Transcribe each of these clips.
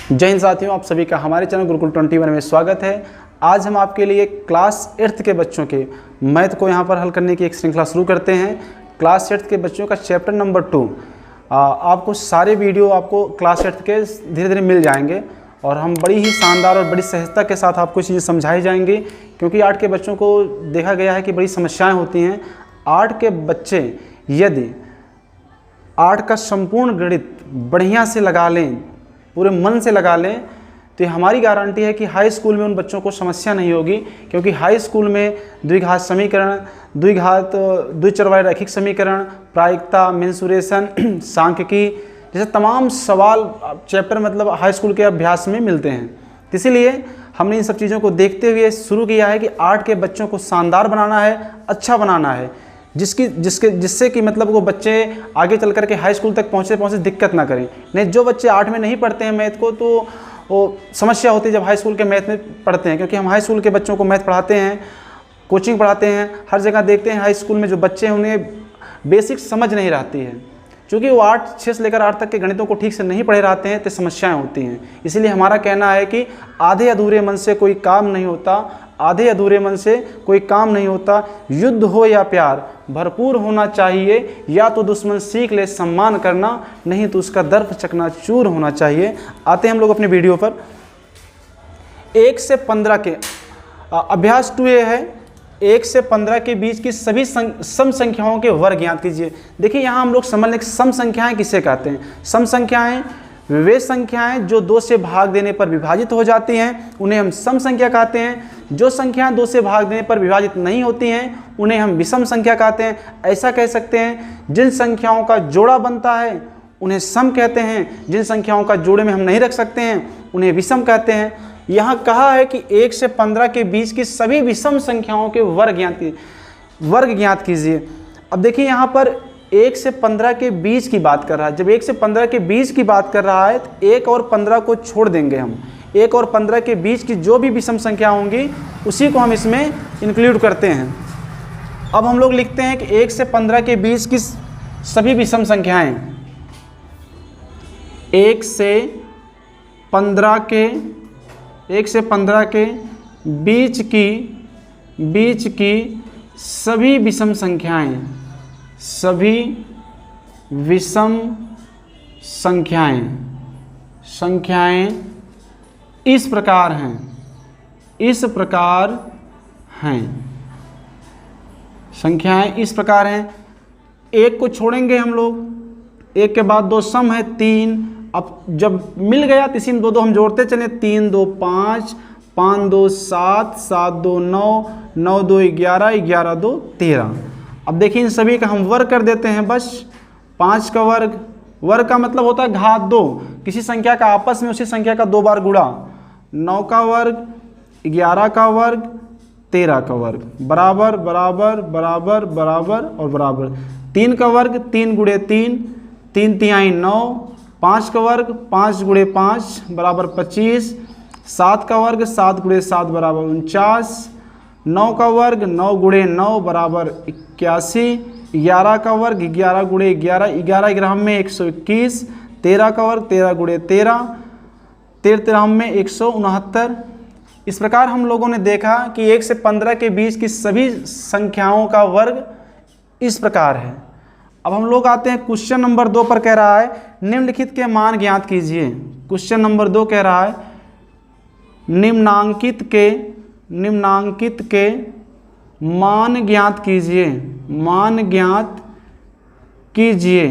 जय हिंद साथियों, आप सभी का हमारे चैनल गुरुकुल 21 में स्वागत है। आज हम आपके लिए क्लास 8th के बच्चों के मैथ को यहाँ पर हल करने की एक श्रृंखला शुरू करते हैं। क्लास 8th के बच्चों का चैप्टर नंबर 2। आपको सारे वीडियो आपको क्लास 8th के धीरे धीरे मिल जाएंगे और हम बड़ी ही शानदार और बड़ी सहजता के साथ आपको चीज़ें समझाई जाएंगी, क्योंकि 8 के बच्चों को देखा गया है कि बड़ी समस्याएँ होती हैं। 8 के बच्चे यदि 8 का संपूर्ण गणित बढ़िया से लगा लें, पूरे मन से लगा लें, तो हमारी गारंटी है कि हाई स्कूल में उन बच्चों को समस्या नहीं होगी। क्योंकि हाई स्कूल में द्विघात समीकरण, द्विचरवाही रैखिक समीकरण, प्रायिकता, मेंसुरेशन, सांख्यिकी जैसे तमाम सवाल चैप्टर मतलब हाई स्कूल के अभ्यास में मिलते हैं। इसीलिए हमने इन सब चीज़ों को देखते हुए शुरू किया है कि 8 के बच्चों को शानदार बनाना है, अच्छा बनाना है, जिससे कि मतलब वो बच्चे आगे चल कर के हाई स्कूल तक पहुँचे दिक्कत ना करें। नहीं, जो बच्चे 8 में नहीं पढ़ते हैं मैथ को, तो वो समस्या होती है जब हाई स्कूल के मैथ में पढ़ते हैं। क्योंकि हम हाई स्कूल के बच्चों को मैथ पढ़ाते हैं, कोचिंग पढ़ाते हैं, हर जगह देखते हैं हाई स्कूल में जो बच्चे हैं उन्हें बेसिक समझ नहीं रहती है। क्योंकि वो 6 से लेकर 8 तक के गणितों को ठीक से नहीं पढ़े रहते हैं, तो समस्याएं होती हैं। इसीलिए हमारा कहना है कि आधे अधूरे मन से कोई काम नहीं होता, आधे अधूरे मन से कोई काम नहीं होता। युद्ध हो या प्यार भरपूर होना चाहिए, या तो दुश्मन सीख ले सम्मान करना, नहीं तो उसका दर्प चकनाचूर होना चाहिए। आते हैं हम लोग अपने वीडियो पर। 1 से 15 के अभ्यास 2 है। 1 से 15 के बीच की सभी सम संख्याओं के वर्ग ज्ञात कीजिए। देखिए यहाँ हम लोग समझ लें सम संख्याएं किसे कहते हैं। सम संख्याएं वे संख्याएं जो 2 से भाग देने पर विभाजित हो जाती हैं, उन्हें हम सम संख्या कहते हैं। जो संख्याएं 2 से भाग देने पर विभाजित नहीं होती हैं, उन्हें हम विषम संख्या कहते हैं। ऐसा कह सकते हैं, जिन संख्याओं का जोड़ा बनता है उन्हें सम कहते हैं, जिन संख्याओं का जोड़े में हम नहीं रख सकते हैं उन्हें विषम कहते हैं। यहाँ कहा है कि 1 से 15 के बीच की सभी विषम संख्याओं के वर्ग ज्ञात कीजिए। अब देखिए यहाँ पर 1 से 15 के बीच की बात कर रहा है। जब 1 से 15 के बीच की बात कर रहा है तो 1 और 15 को छोड़ देंगे हम। 1 और 15 के बीच की जो भी विषम संख्या होंगी उसी को हम इसमें इंक्लूड करते हैं। अब हम लोग लिखते हैं कि 1 से 15 के बीच की सभी विषम संख्याएं 1 से 15 के बीच की सभी विषम संख्याएं इस प्रकार हैं। 1 को छोड़ेंगे हम लोग, 1 के बाद 2 सम है 3। अब जब मिल गया तो इसी में 2 हम जोड़ते चले। 3 2 5, 5 2 7, 7 2 9, 9 2 11, 11 2 13। अब देखिए इन सभी का हम वर्ग कर देते हैं। बस 5 का वर्ग का मतलब होता है घात 2, किसी संख्या का आपस में उसी संख्या का 2 बार गुणा। 9 का वर्ग, 11 का वर्ग, 13 का वर्ग, बराबर बराबर बराबर बराबर और बराबर। 3 का वर्ग 3 गुणे 3, 3 तिहाई 9। 5 का वर्ग 5 गुणे 5 बराबर 25। 7 का वर्ग 7 गुणे 7 बराबर 49। 9 का वर्ग 9 गुणे 9 बराबर 81। 11 का वर्ग 11 गुणे 11, 11 ग्राम में 121। 13 का वर्ग 13 गुणे 13, 13 में 169। इस प्रकार हम लोगों ने देखा कि 1 से 15 के बीच की सभी संख्याओं का वर्ग इस प्रकार है। अब हम लोग आते हैं क्वेश्चन नंबर 2 पर। कह रहा है निम्नलिखित के मान ज्ञात कीजिए। क्वेश्चन नंबर 2 कह रहा है निम्नांकित के मान ज्ञात कीजिए।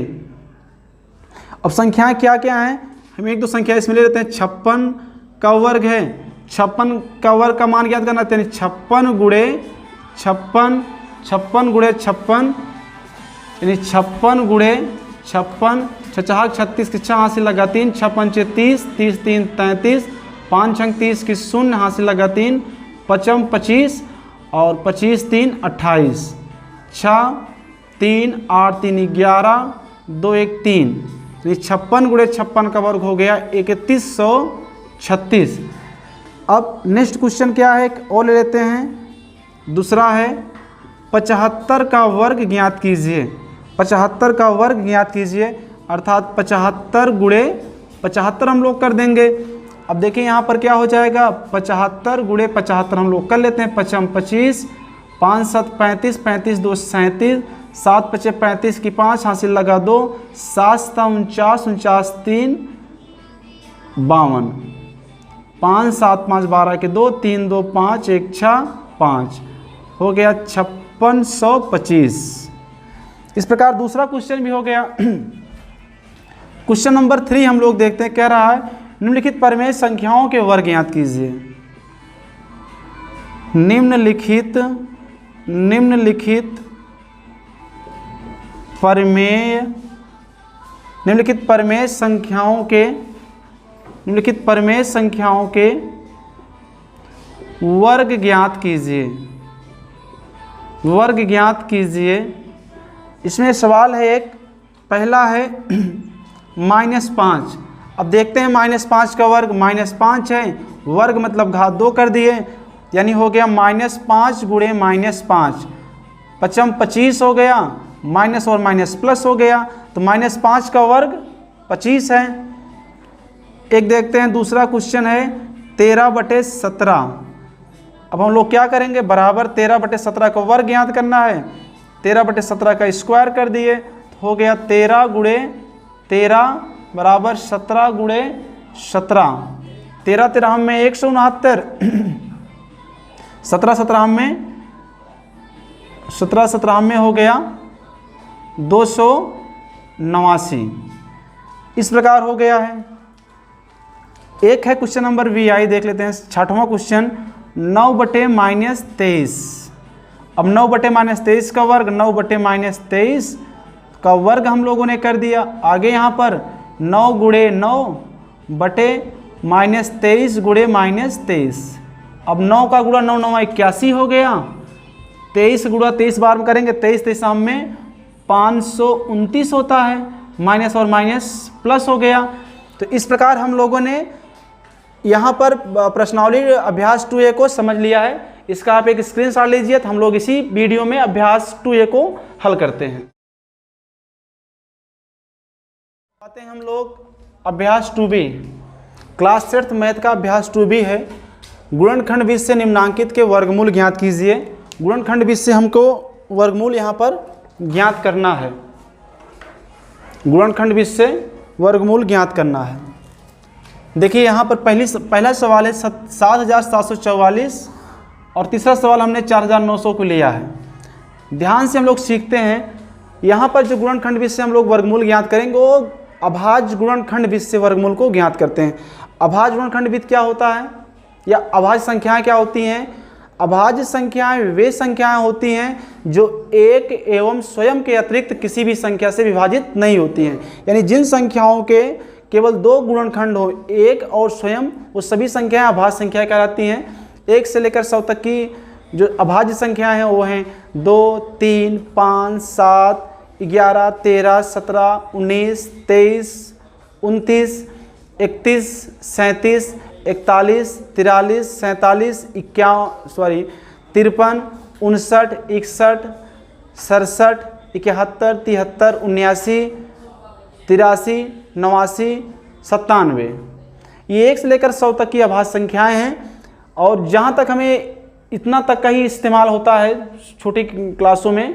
अब संख्याएं क्या क्या हैं, हम 1-2 संख्या इसमें ले लेते हैं। 56 का वर्ग है, 56 का वर्ग का मान ज्ञात करना है। 56 गुणे 56, 56 गुणे 56 यानी 56 गुणे 56, 56 36 की 6 हासिल लगा 3, 56 30, 30 3 33, 5 6 30 की 0 हासिल लगा 3, 55 25 और 25 3 28, 6 3 8 3 11, 2 1 3, यानी 56 गुणे 56 का वर्ग हो गया 3136। अब नेक्स्ट क्वेश्चन क्या है, और ले लेते हैं। दूसरा है 75 का वर्ग ज्ञात कीजिए। 75 का वर्ग ज्ञात कीजिए, अर्थात 75 गुणे 75 हम लोग कर देंगे। अब देखिए यहाँ पर क्या हो जाएगा, 75 गुणे 75 हम लोग कर लेते हैं, 25, 5 7 35, 35 2 37, 7 5 35 की 5 हासिल लगा 2, 7 7 49, 49 3 52, 5 7 5 12 के 2, 3 2 5 1 6 5 हो गया 5625। इस प्रकार दूसरा क्वेश्चन भी हो गया। क्वेश्चन नंबर 3 हम लोग देखते हैं, कह रहा है निम्नलिखित परिमेय संख्याओं के वर्ग ज्ञात कीजिए। निम्नलिखित परिमेय संख्याओं के वर्ग ज्ञात कीजिए। इसमें सवाल है एक, पहला है -5। अब देखते हैं -5 का वर्ग, -5 है, वर्ग मतलब घात 2 कर दिए, यानी हो गया -5 गुणे -5, 25 हो गया, माइनस और माइनस प्लस हो गया, तो -5 का वर्ग 25 है। एक देखते हैं दूसरा क्वेश्चन है 13/17। अब हम लोग क्या करेंगे, बराबर 13/17 का वर्ग ज्ञात करना है, 13/17 का स्क्वायर कर दिए, तो हो गया 13 गुणे 13 बराबर 17 गुणे 17, 13 13 में 169, 17 17 में हो गया 289। इस प्रकार हो गया है। एक है क्वेश्चन नंबर वी, आई देख लेते हैं, 6वां क्वेश्चन 9/-23। अब 9/-23 का वर्ग, 9/-23 का वर्ग हम लोगों ने कर दिया। आगे यहाँ पर 9 गुणे 9/-23 गुणे -23। अब 9 का गुणा 9 9 81 हो गया, 23 गुणा 23 बार में करेंगे, 23 23 में 529 होता है, माइनस और माइनस प्लस हो गया। तो इस प्रकार हम लोगों ने यहाँ पर प्रश्नावली अभ्यास 2A को समझ लिया है। इसका आप एक स्क्रीनशॉट लीजिए, तो हम लोग इसी वीडियो में अभ्यास 2A को हल करते हैं। आते हैं हम लोग अभ्यास 2B, क्लास 6th मैथ का अभ्यास 2B है। गुणनखंड विधि से निम्नांकित के वर्गमूल ज्ञात कीजिए। गुणनखंड विधि से हमको वर्गमूल यहाँ पर ज्ञात करना है। गुणनखंड विधि से वर्गमूल ज्ञात करना है। देखिए यहाँ पर पहला सवाल है 7744 और तीसरा सवाल हमने 4900 को लिया है। ध्यान से हम लोग सीखते हैं। यहाँ पर जो गुणनखंड विधि से हम लोग वर्गमूल ज्ञात करेंगे वो अभाज्य गुणनखंड विधि से वर्गमूल को ज्ञात करते हैं। अभाज्य गुणनखंड विधि क्या होता है, या अभाज्य संख्याएं क्या होती हैं? अभाज्य संख्याएं वे संख्याएं होती हैं जो एक एवं स्वयं के अतिरिक्त किसी भी संख्या से विभाजित नहीं होती हैं। यानी जिन संख्याओं के केवल 2 गुणनखंड हो, एक और स्वयं, वो सभी संख्याएं अभाज्य संख्या कहलाती हैं। 1 से लेकर 100 तक की जो अभाज्य संख्याएं हैं वो हैं 2 3 5 7 11 13 17 19 23 29 31 37 41 43 47 53 53 59 61 67 71 73 79 83 89 97। ये 1 से लेकर 100 तक की अभाज्य संख्याएं हैं। और जहाँ तक हमें इतना तक का ही इस्तेमाल होता है छोटी क्लासों में,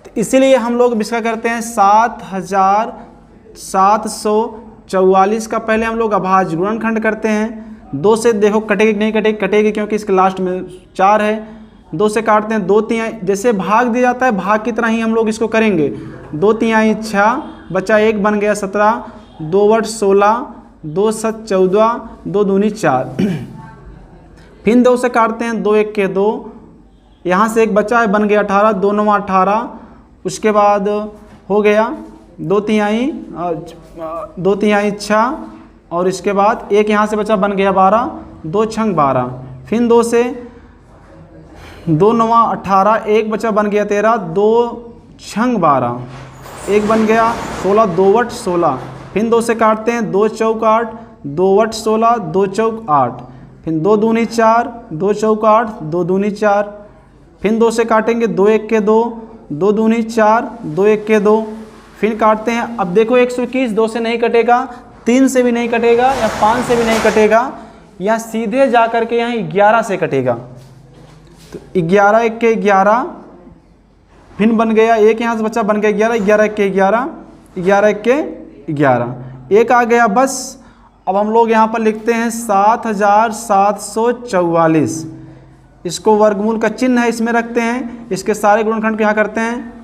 तो इसीलिए हम लोग इसका करते हैं 7744 का पहले हम लोग अभाज्य गुणनखंड करते हैं। 2 से देखो कटेगी नहीं कटेगी, कटेगी क्योंकि इसके लास्ट में 4 है। 2 से काटते हैं, 2 तिहाई, जैसे भाग दिया जाता है भाग की तरह ही हम लोग इसको करेंगे। 2 तिहाई 6 बचा 1 बन गया 17, 2 × 8 16, 2 × 7 14, 2 दूनी 4। फिर 2 से काटते हैं, 2 1 के 2, यहाँ से 1 बचा है बन गया 18, 2 9 18। उसके बाद हो गया 2 तिहाई 6 और इसके बाद 1 यहाँ से बचा बन गया 12, 2 छंग 12। फिर 2 से 2 9 18, 1 बचा बन गया 13, 2 छंग 12, 1 बन गया 16, 2 × 8 16। फिर 2 से काटते हैं, 2 चौक 8, 2 × 8 16, 2 चौक 8। फिर 2 दूनी 4, 2 चौक 8, 2 दूनी 4। फिर 2 से काटेंगे, 2 1 के 2, 2 दूनी 4, 2 1 के 2। फिर काटते हैं, अब देखो 121 2 से नहीं कटेगा, 3 से भी नहीं कटेगा या 5 से भी नहीं कटेगा, यहाँ सीधे जा कर के यहाँ 11 से कटेगा। तो 11 एक के 11, फिर बन गया एक यहाँ से बच्चा बन गया 11, 11 एक के 11, 11 एक के 11, एक आ गया बस। अब हम लोग यहाँ पर लिखते हैं 7744, इसको वर्गमूल का चिन्ह है इसमें रखते हैं, इसके सारे गुणनखंड क्या करते हैं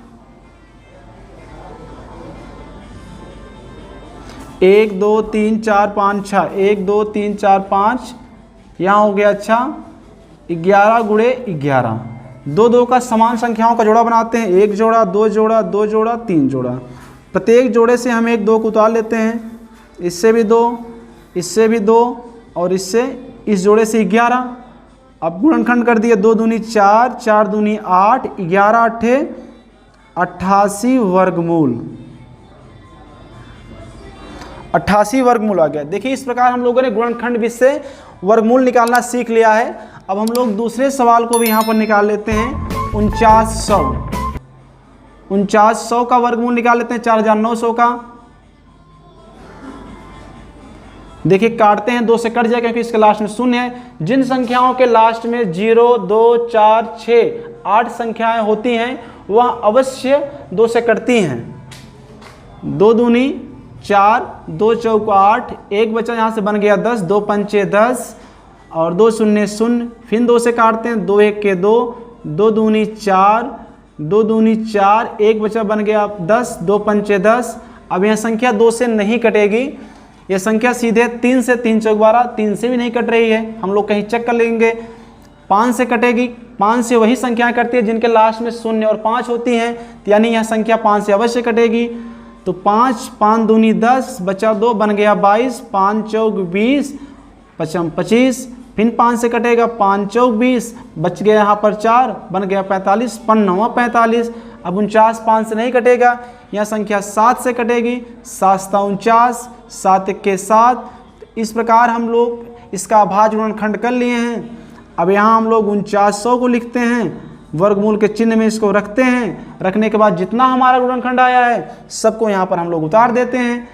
1 2 3 4 5 6, 1 2 3 4 5, यहाँ हो गया अच्छा 11 गुणे 11, 2 2 का समान संख्याओं का जोड़ा बनाते हैं, 1 जोड़ा 2 जोड़ा 2 जोड़ा 3 जोड़ा, प्रत्येक जोड़े से हम 1 2 को उतार लेते हैं, इससे भी 2, इससे भी 2 और इससे इस जोड़े से 11। अब गुणनखंड कर दिए, 2 दूनी 4, 4 दूनी 8, 11 अट्ठे 88 वर्गमूल, 88 वर्गमूल आ गया। देखिए इस प्रकार हम लोगों ने गुणनखंड विधि से वर्गमूल निकालना सीख लिया है। अब हम लोग दूसरे सवाल को भी यहाँ पर निकाल लेते हैं, 4900 का वर्गमूल निकाल लेते हैं, 4900 का। देखिए काटते हैं, 2 से कट जाए क्योंकि इसके लास्ट में शून्य है। जिन संख्याओं के लास्ट में 0 2 4 6 8 संख्याएं होती हैं वह अवश्य 2 से कटती हैं। 2 दूनी 4, 2 चौक 8, एक बचा यहाँ से बन गया 10, 2 पंचे 10 और 2 शून्य 0, फिर 2 से काटते हैं, 2 एक के 2, 2 दूनी 4, 2 दूनी 4, एक बचा बन गया 10, 2 पंचे 10। अब यह संख्या 2 से नहीं कटेगी, यह संख्या सीधे 3 से 3 चौक 12, 3 से भी नहीं कट रही है, हम लोग कहीं चेक कर लेंगे। 5 से कटेगी, 5 से वही संख्याएं कटती है जिनके लास्ट में 0 और 5 होती हैं, यानी यह संख्या 5 से अवश्य कटेगी। तो 5 5 दूनी 10, बचा 2 बन गया 22, 5 चौक 20, 25, फिर 5 से कटेगा, 5 चौक 20, बच गया यहाँ पर 4 बन गया 45, 5 45। अब 49 5 से नहीं कटेगा, यह संख्या 7 से कटेगी, 7 49, 7 1 के 7। इस प्रकार हम लोग इसका अभाज्य गुणनखंड कर लिए हैं। अब यहाँ हम लोग 4900 को लिखते हैं, वर्गमूल के चिन्ह में इसको रखते हैं, रखने के बाद जितना हमारा गुणनखंड आया है सबको यहाँ पर हम लोग उतार देते हैं।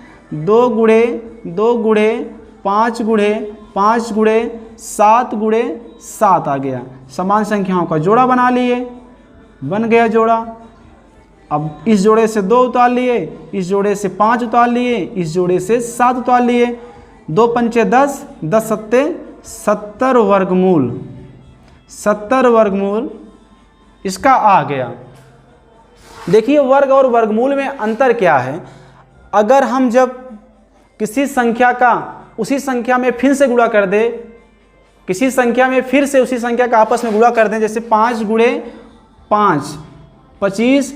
2 गुणे 2 गुणे 5 गुणे 5 गुणे 7 गुणे 7 आ गया। समान संख्याओं का जोड़ा बना लिए, बन गया जोड़ा। अब इस जोड़े से 2 उतार लिए, इस जोड़े से 5 उतार लिए, इस जोड़े से 7 उतार लिए। 2 पंचे 10, 10 सत्ते 70 वर्गमूल, 70 वर्गमूल इसका आ गया। देखिए वर्ग और वर्गमूल में अंतर क्या है। अगर हम जब किसी संख्या का उसी संख्या में फिर से गुणा कर दे, किसी संख्या में फिर से उसी संख्या का आपस में गुणा कर दें, जैसे 5 गुणे 5 25,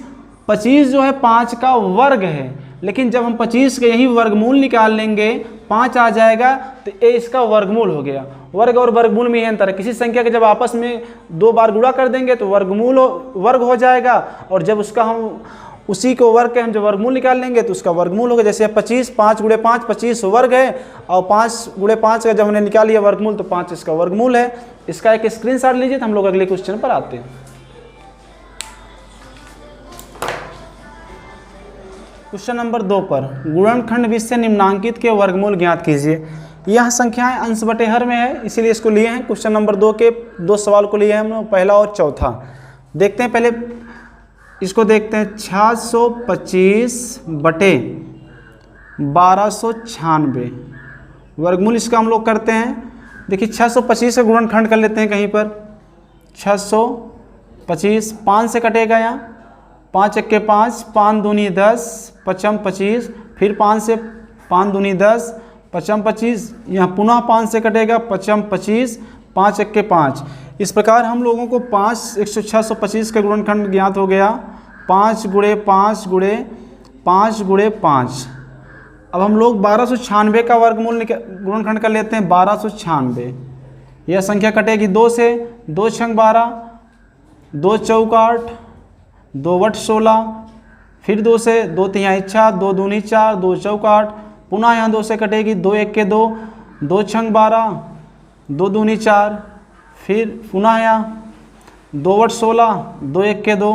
25 जो है 5 का वर्ग है, लेकिन जब हम 25 के यही वर्गमूल निकाल लेंगे 5 आ जाएगा, तो ये इसका वर्गमूल हो गया। वर्ग और वर्गमूल में यह अंतर है, किसी संख्या के जब आपस में 2 बार गुणा कर देंगे तो वर्गमूल वर्ग हो जाएगा, और जब उसका हम उसी को वर्ग के हम जब वर्गमूल निकाल लेंगे तो उसका वर्गमूल होगा। जैसे 25, 5 गुणे 5 25 वर्ग है, और 5 गुणे 5 का जब हमने निकाल लिया वर्गमूल तो 5 इसका वर्गमूल है। इसका एक स्क्रीनशॉट लीजिए, तो हम लोग अगले क्वेश्चन पर आते हैं। क्वेश्चन नंबर 2 पर गुणनखंड विधि से निम्नांकित के वर्गमूल ज्ञात कीजिए। यह संख्याएं अंश बटे हर में है, इसीलिए इसको लिए हैं। क्वेश्चन नंबर 2 के 2 सवाल को लिए हैं हम लोग, पहला और चौथा। देखते हैं, पहले इसको देखते हैं। 625 बटे 1296 वर्गमूल इसका हम लोग करते हैं। देखिए 625 का गुणनखंड कर लेते हैं कहीं पर। 625 5 से कटेगा, यहाँ 5 1 के 5, 5 दूनी 10, 5 25, फिर 5 से 5 दूनी 10, 5 25, यहाँ पुनः 5 से कटेगा, 5 25, 5 1 के 5। इस प्रकार हम लोगों को 625 का गुणनखंड ज्ञात हो गया। 5 गुणे 5 गुणे 5 गुणे 5। अब हम लोग 1296 का वर्गमूल गुणनखंड कर लेते हैं। 1296 यह संख्या कटेगी 2 से, 2 छंग 12, 2 चौक 8, 2 बट 16, फिर 2 से 2 तिहाई 6, 2 दूनी 4, 2 चौक 8, पुनः यहाँ 2 से कटेगी, 2 1 के 2, 2 छंग 12, 2 दूनी 4, फिर पुनः यहाँ 2 बट 16, 2 1 के 2।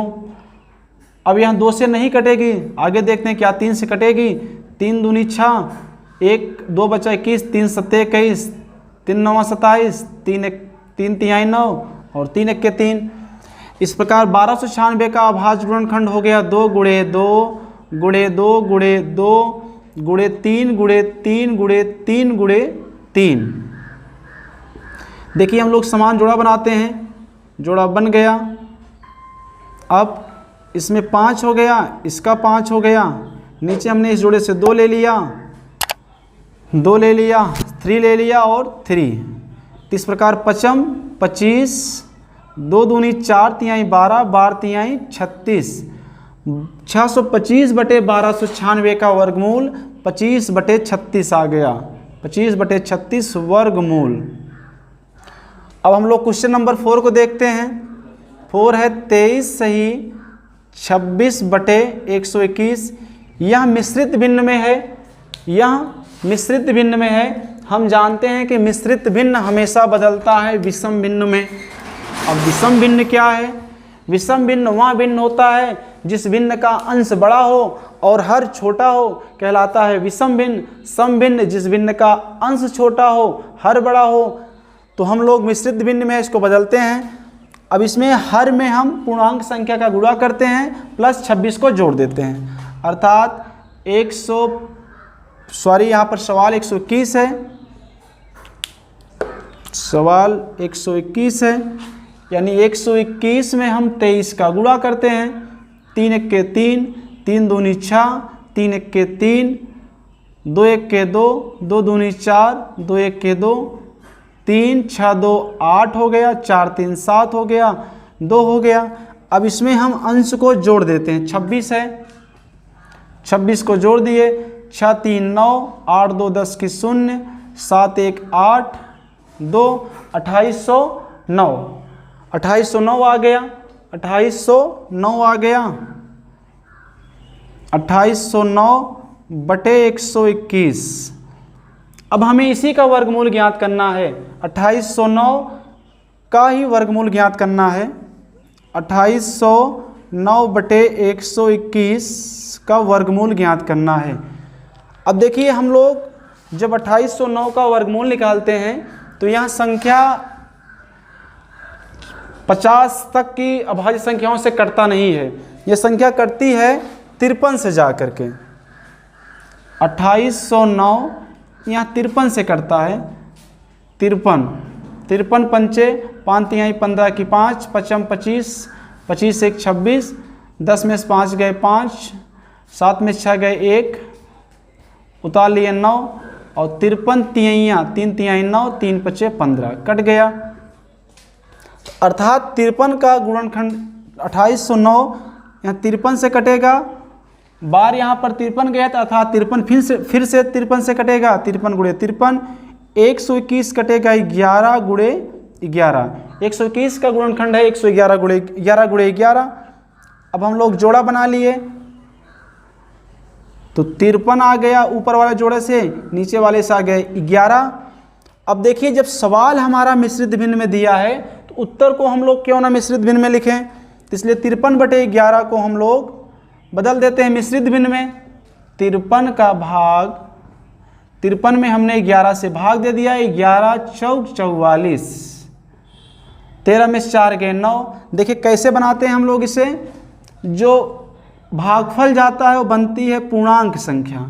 अब यहाँ 2 से नहीं कटेगी, आगे देखते हैं क्या 3 से कटेगी। 3 दूनी 6, 1 2 बचा 21, 3 7 21, 3 9 27, 3 तिहाई 9 और 3 1 3। इस प्रकार 1296 का अभाज्य गुणनखंड हो गया 2 गुणे 2 गुणे 2 गुणे 2 गुणे 3 गुणे 3 गुणे 3 गुणे 3। देखिए हम लोग समान जोड़ा बनाते हैं, जोड़ा बन गया। अब इसमें 5 हो गया, इसका 5 हो गया, नीचे हमने इस जोड़े से 2 ले लिया, 2 ले लिया, 3 ले लिया और 3। तो इस प्रकार 5 25, 2 दूनी 4 तिहाई 12, 12 तिहाई 36, 625 बटे 1296 का वर्गमूल 25 बटे 36 आ गया, 25 बटे 36 वर्गमूल। अब हम लोग क्वेश्चन नंबर 4 को देखते हैं। 4 है 23 सही 26 बटे 121। यह मिश्रित भिन्न में है, यह मिश्रित भिन्न में है। हम जानते हैं कि मिश्रित भिन्न हमेशा बदलता है विषम भिन्न में। अब विषम भिन्न क्या है? विषम भिन्न वह भिन्न होता है जिस भिन्न का अंश बड़ा हो और हर छोटा हो, कहलाता है विषम भिन्न। सम भिन्न जिस भिन्न का अंश छोटा हो हर बड़ा हो। तो हम लोग मिश्रित भिन्न में इसको बदलते हैं। अब इसमें हर में हम पूर्णांक संख्या का गुणा करते हैं प्लस 26 को जोड़ देते हैं, अर्थात यहाँ पर सवाल 121 है, सवाल 121 है, यानी 121 में हम 23 का गुणा करते हैं। 3 1 के 3, 3 दूनी 6, 3 1 के 3, 2 1 के 2, 2 दूनी 4, 2 1 के 2, 3 6 2 8 हो गया, 4 3 7 हो गया, 2 हो गया। अब इसमें हम अंश को जोड़ देते हैं, 26 है, 26 को जोड़ दिए, 6 3 9, 8 2 10 की 0, 7 1 8 2, 2809, 2809 आ गया, 2809 आ गया, 2809 बटे 121। अब हमें इसी का वर्गमूल ज्ञात करना है, 2809 का ही वर्गमूल ज्ञात करना है। 2809 बटे 121 का वर्गमूल ज्ञात करना है। अब देखिए हम लोग जब 2809 का वर्गमूल निकालते हैं तो यहाँ संख्या 50 तक की अभाज्य संख्याओं से कटता नहीं है, यह संख्या कटती है 53 से जा करके। 2809 यहाँ 53 से कटता है, 53 53 पंचे 5 तिहाई 15 की 5, 55 25, 25 1 26, 10 में से 5 गए 5, 7 में 6 गए 1, उतार लिए 9 और 53 तिहाइयाँ 3 तिहाई 9, 3 पचे 15 कट गया। अर्थात 53 का गुणनखंड 2809 यहाँ 53 से कटेगा, बार यहाँ पर 53 गया था, अर्थात 53 फिर से 53 से कटेगा, 53 गुणे 53, 121 कटेगा 11 गुणे 11, 121 का गुणनखंड है 111 गुणे 11 गुणे 11। अब हम लोग जोड़ा बना लिए तो 53 आ गया ऊपर वाले जोड़े से, नीचे वाले से आ गए 11। अब देखिए जब सवाल हमारा मिश्रित भिन्न में दिया है तो उत्तर को हम लोग क्यों ना मिश्रित भिन्न में लिखें, तो इसलिए 53 बटे 11 को हम लोग बदल देते हैं मिश्रित भिन्न में। 53 का भाग 53 में हमने 11 से भाग दे दिया, 11 चौक 44, 13 में 4 गए 9। देखिए कैसे बनाते हैं हम लोग इसे, जो भागफल जाता है वो बनती है पूर्णांक संख्या,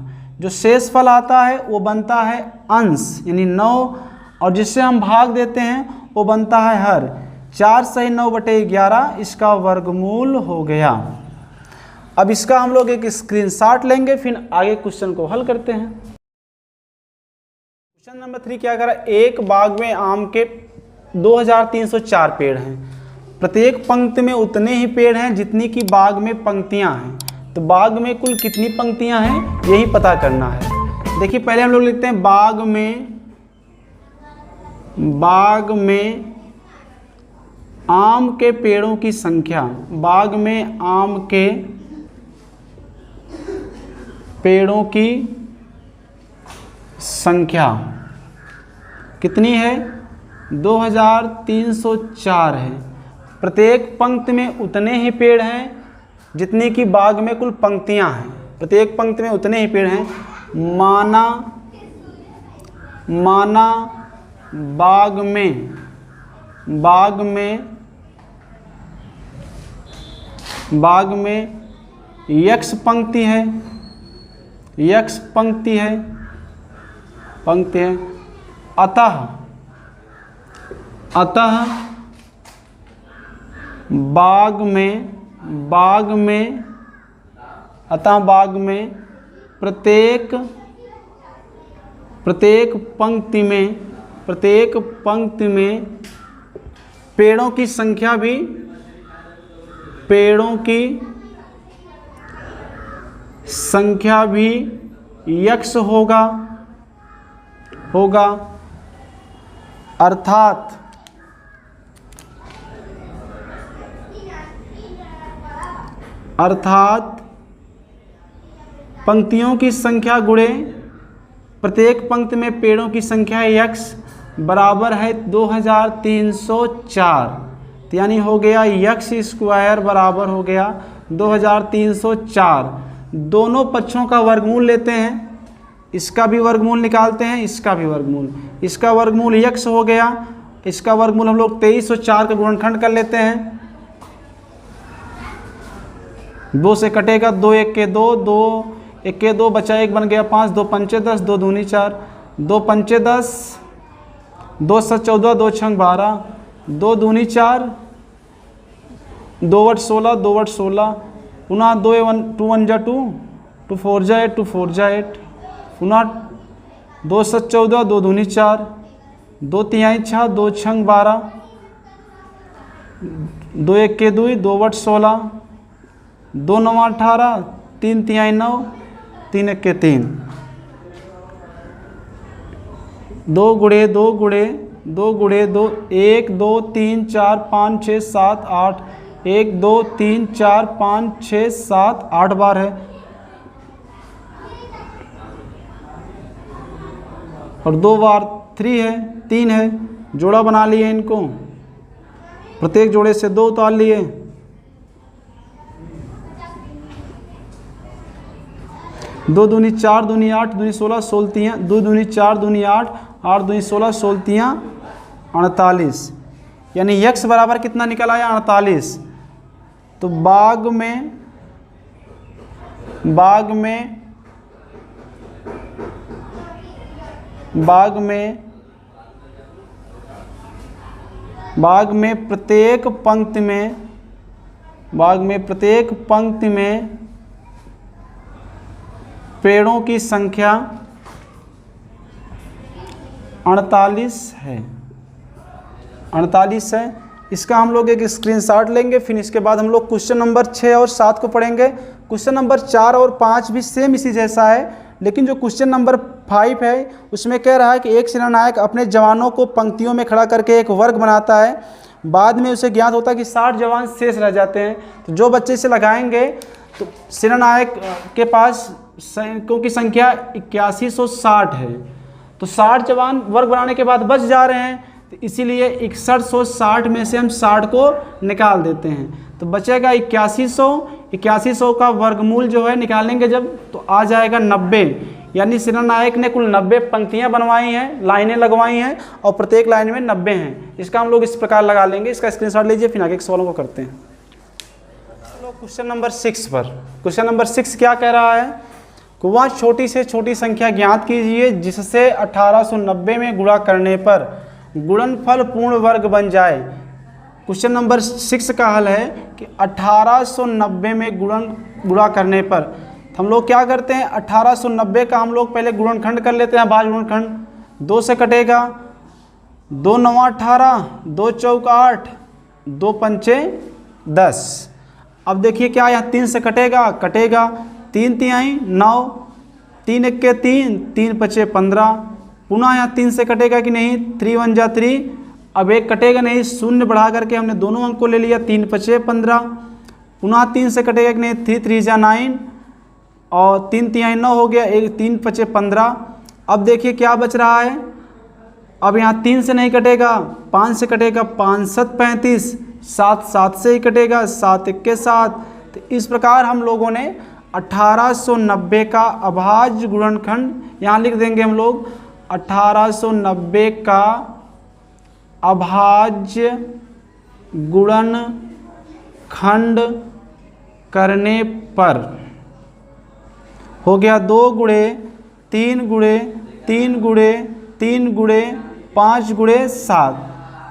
जो शेषफल आता है वो बनता है अंश यानी 9, और जिससे हम भाग देते हैं वो बनता है हर। 4 सही 9 बटे 11 इसका वर्गमूल हो गया। अब इसका हम लोग एक स्क्रीनशॉट लेंगे, फिर आगे क्वेश्चन को हल करते हैं। क्वेश्चन नंबर 3 क्या करा, एक बाग में आम के 2304 पेड़ हैं, प्रत्येक पंक्ति में उतने ही पेड़ हैं जितनी कि बाग में पंक्तियां हैं। तो बाग में कुल कितनी पंक्तियां हैं यही पता करना है। देखिए पहले हम लोग लिखते हैं बाग में आम के पेड़ों की संख्या, बाग में आम के पेड़ों की संख्या कितनी है, 2304 है। प्रत्येक पंक्ति में उतने ही पेड़ हैं जितनी कि बाग में कुल पंक्तियां हैं, प्रत्येक पंक्ति में उतने ही पेड़ हैं। माना माना बाग में, बाग में, बाग में यक्ष पंक्ति है, यक्ष पंक्ति है, पंक्ति है। अतः, अतः बाग में, बाग में, अतः बाग में प्रत्येक, प्रत्येक पंक्ति में, प्रत्येक पंक्ति में पेड़ों की संख्या भी, पेड़ों की संख्या भी यक्ष होगा, होगा। अर्थात, अर्थात पंक्तियों की संख्या गुणे प्रत्येक पंक्ति में पेड़ों की संख्या यक्ष बराबर है 2304। तो यानी हो गया यक्ष स्क्वायर बराबर हो गया 2304। दोनों पक्षों का वर्गमूल लेते हैं, इसका भी वर्गमूल निकालते हैं, इसका भी वर्गमूल। इसका वर्गमूल यक्ष हो गया, इसका वर्गमूल हम लोग 2304 का गुणनखंड कर लेते हैं। 2 से कटेगा, 2 1 के 2, 2 1 के 2 बचा 1 बन गया 5, 2 पंचे 10, 2 दूनी 4, 2 पंचे 10, 2 7 14, 2 छंग 12, 2 दूनी 4, 2 वट 16, 2 वट 16, पुनः 2 2 1 जा 2, 2 4 जा 8, 2 4 जा 8, पुनः 2 7 14, 2 दूनी 4, 2 तिहाई 6, 2 छंग 12, 2 1 के 2, 2 वट 16, 2 9 18, 3 तिहाई 9, 3 1 के 3, 2 गुणे 2 गुणे 2 गुणे 2, 1 2 3 4 5 6 7 8, 1 2 3 4 5 6 7 8 बार है। और 2 बार 3 है, 3 है। जोड़ा बना लिए इनको, प्रत्येक जोड़े से 2 उतार लिए। 2 दूनी 4 दूनी 8 दूनी 16 16 2 दूनी 4 दूनी 8 8 दूनी 16 16 48। यानी यक्ष बराबर कितना निकल आया? 48। तो बाग में, बाग में, बाग में, बाग में प्रत्येक पंक्ति में, बाग में प्रत्येक पंक्ति में पेड़ों की संख्या 48 है, 48 है। इसका हम लोग एक स्क्रीनशॉट लेंगे, फिर इसके बाद हम लोग क्वेश्चन नंबर 6 और 7 को पढ़ेंगे। क्वेश्चन नंबर 4 और 5 भी सेम इसी जैसा है, लेकिन जो क्वेश्चन नंबर 5 है उसमें कह रहा है कि एक सेनानायक अपने जवानों को पंक्तियों में खड़ा करके एक वर्ग बनाता है। बाद में उसे ज्ञात होता है कि 60 जवान शेष रह जाते हैं। तो जो बच्चे इसे लगाएंगे तो सेनानायक के पास सैनिकों की संख्या 8160 है, तो 60 जवान वर्ग बनाने के बाद बच जा रहे हैं, तो इसीलिए 6160 में से हम 60 को निकाल देते हैं। तो बचेगा 8100। 8100 का वर्गमूल जो है निकालेंगे जब, तो आ जाएगा 90। यानी सेनानायक ने कुल 90 पंक्तियां बनवाई हैं, लाइनें लगवाई हैं, और प्रत्येक लाइन में 90 हैं। इसका हम लोग इस प्रकार लगा लेंगे। इसका स्क्रीनशॉट लीजिए, फिर आगे के सवालों को करते हैं। चलो क्वेश्चन नंबर 6 पर। क्वेश्चन नंबर 6 क्या कह रहा है? वह छोटी से छोटी संख्या ज्ञात कीजिए जिससे 1890 में गुणा करने पर गुणनफल पूर्ण वर्ग बन जाए। क्वेश्चन नंबर 6 का हल है कि 1890 में गुणा करने पर हम लोग क्या करते हैं, 1890 का हम लोग पहले गुणनखंड कर लेते हैं, भाज्य गुणनखंड। 2 से कटेगा, 2 9 18, 2 चौक 8, 2 पंचे 10। अब देखिए क्या यहाँ 3 से कटेगा, कटेगा 3 तिहाई 9, 3 1 के 3, 3 पचे 15। पुनः यहाँ 3 से कटेगा कि नहीं, 3 1 जा 3। अब 1 कटेगा नहीं, शून्य बढ़ा करके हमने दोनों अंक को ले लिया, 3 पचे 15। पुनः 3 से कटेगा कि नहीं, 3 3 जा 9 और 3 तिहाई 9 हो गया, 1 3 पचे 15। अब देखिए क्या बच रहा है, अब यहाँ 3 से नहीं कटेगा, 5 से कटेगा, 5 7 35, 7 7 से ही कटेगा, 7 1 के 7। तो इस प्रकार हम लोगों ने 1890 का अभाज्य गुणनखंड यहाँ लिख देंगे हम लोग। 1890 का अभाज्य गुणनखंड करने पर हो गया 2 गुणे 3 गुणे 3 गुणे 3 गुणे 5 गुणे 7।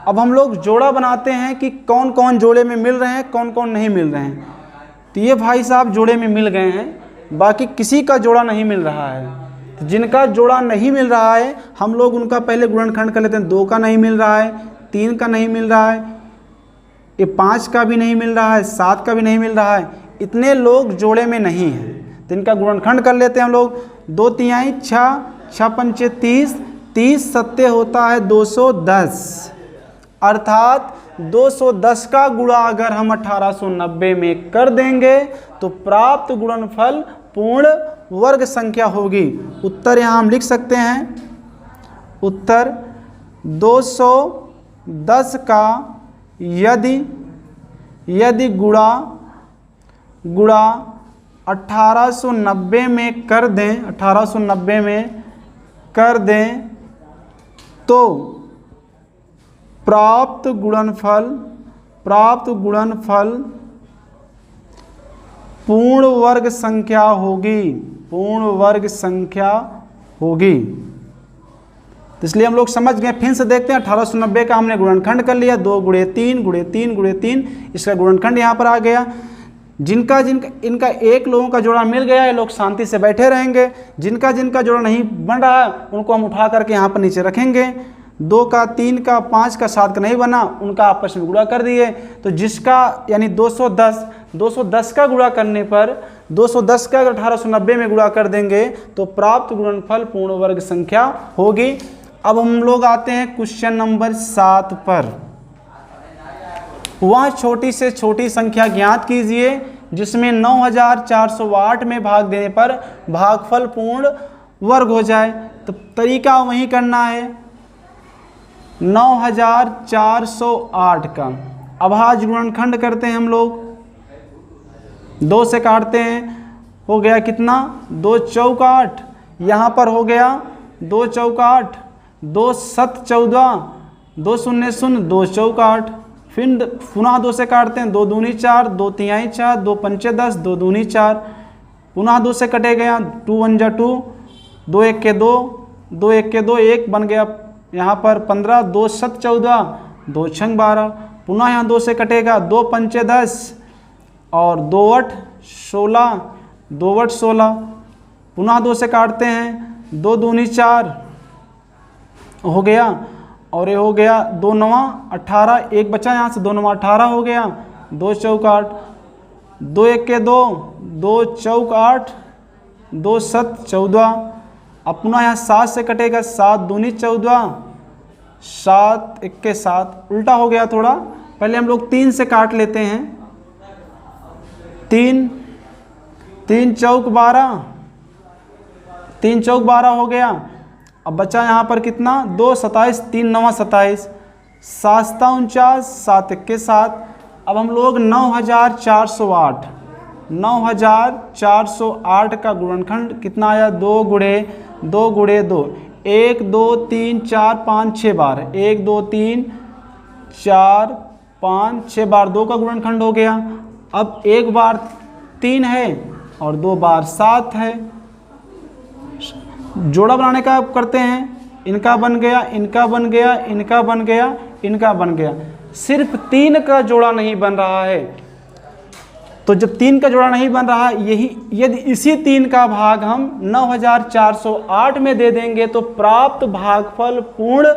अब हम लोग जोड़ा बनाते हैं कि कौन कौन जोड़े में मिल रहे हैं, कौन कौन नहीं मिल रहे हैं। तो ये भाई साहब जोड़े में मिल गए हैं, बाकी किसी का जोड़ा नहीं मिल रहा है। तो जिनका जोड़ा नहीं मिल रहा है हम लोग उनका पहले गुणनखंड कर लेते हैं। 2 का नहीं मिल रहा है, 3 का नहीं मिल रहा है, ये 5 का भी नहीं मिल रहा है, 7 का भी नहीं मिल रहा है। इतने लोग जोड़े में नहीं हैं तो इनका गुणनखंड कर लेते हैं हम लोग। 2 तिहाई 6, 6 पंचे 30, 30 सत्ते होता है 210। अर्थात 210 का गुणा अगर हम 1890 में कर देंगे तो प्राप्त गुणनफल पूर्ण वर्ग संख्या होगी। उत्तर यहाँ हम लिख सकते हैं। उत्तर 210 का यदि गुणा 1890 में कर दें, 1890 में कर दें तो प्राप्त गुणनफल पूर्ण वर्ग संख्या होगी, पूर्ण वर्ग संख्या होगी। तो इसलिए हम लोग समझ गए। फिर से देखते हैं 1890 का हमने गुणनखंड कर लिया। 2 गुणे 3 गुणे 3 गुणे 3, इसका गुणनखंड यहाँ पर आ गया। जिनका इनका एक लोगों का जोड़ा मिल गया, ये लोग शांति से बैठे रहेंगे। जिनका जोड़ा नहीं बन रहा है उनको हम उठा करके यहाँ पर नीचे रखेंगे। 2 का 3 का 5 का 7 का नहीं बना, उनका आपस में गुणा कर दिए। तो जिसका यानी 210 का गुणा करने पर 210 का अगर 1890 में गुणा कर देंगे तो प्राप्त गुणनफल पूर्ण वर्ग संख्या होगी। अब हम लोग आते हैं क्वेश्चन नंबर 7 पर। वह छोटी से छोटी संख्या ज्ञात कीजिए जिसमें 9408 में भाग देने पर भागफल पूर्ण वर्ग हो जाए। तो तरीका वही करना है। 9408 का अभाज्य गुणनखंड करते हैं हम लोग। 2 से काटते हैं, हो गया कितना 2 चौक 8। यहाँ पर हो गया 2 चौक 8, 2 7 14, 2 0 0, 2 चौक 8। फिर पुनः 2 से काटते हैं, 2 दूनी 4, 2 तिहाई 4, 2 पंचे 10, 2 दूनी 4। पुनः 2 से कटे गया, 2 1 जा 2, 2 1 के 2, 2 1 के 2, 1 बन गया यहाँ पर 15, 2 7 14, 2 6 12। पुनः यहाँ 2 से कटेगा, 2 पंचे 10 और 2 8 16, 2 8 16। पुनः 2 से काटते हैं, 2 दूनी 4 हो गया और ये हो गया 2 9 18, 1 बचा यहाँ से, 2 9 18 हो गया, 2 चौक 8, 2 1 के 2, 2 चौक 8, 2 7 14। अब पुनः यहाँ 7 से कटेगा, 7 दूनी 14, 7 1 के 7, उल्टा हो गया थोड़ा। पहले हम लोग 3 से काट लेते हैं। 3 चौक 12, 3 चौक 12 हो गया। अब बचा यहाँ पर कितना 2 27, 3 9 27, 7 7 49, 7 1 के 7। अब हम लोग 9408 का गुणनखंड कितना आया 2 गुणे 2 गुणे 2, 1 2 3 4 5 6 बार, 1 2 3 4 5 6 बार 2 का गुणनखंड हो गया। अब 1 बार 3 है और 2 बार 7 है। जोड़ा बनाने का करते हैं, इनका बन गया, इनका बन गया, इनका बन गया, इनका बन गया। सिर्फ 3 का जोड़ा नहीं बन रहा है। तो जब 3 का जोड़ा नहीं बन रहा है, यदि इसी 3 का भाग हम 9408 में दे देंगे तो प्राप्त भागफल पूर्ण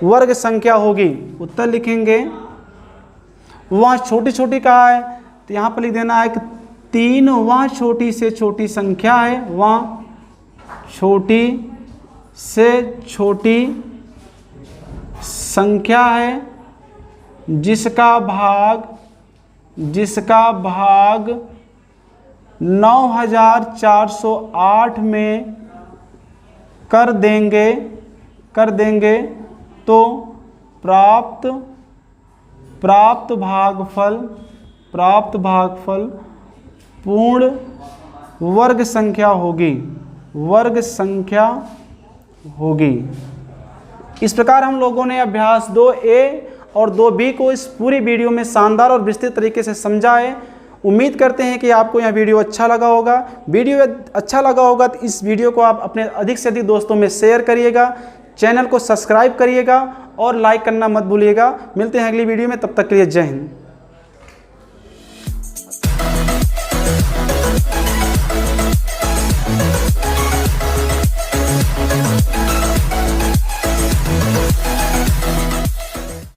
वर्ग संख्या होगी। उत्तर लिखेंगे। वह छोटी छोटी कहा है तो यहाँ पर लिख देना है कि 3 वह छोटी से छोटी संख्या है, वह छोटी से छोटी संख्या है जिसका भाग 9408 में कर देंगे तो प्राप्त भागफल पूर्ण वर्ग संख्या होगी। वर्ग संख्या होगी। इस प्रकार हम लोगों ने अभ्यास 2A और 2B को इस पूरी वीडियो में शानदार और विस्तृत तरीके से समझा है। उम्मीद करते हैं कि आपको यह वीडियो अच्छा लगा होगा। वीडियो अच्छा लगा होगा तो इस वीडियो को आप अपने अधिक से अधिक दोस्तों में शेयर करिएगा, चैनल को सब्सक्राइब करिएगा और लाइक करना मत भूलिएगा। मिलते हैं अगली वीडियो में, तब तक के लिए जय हिंद।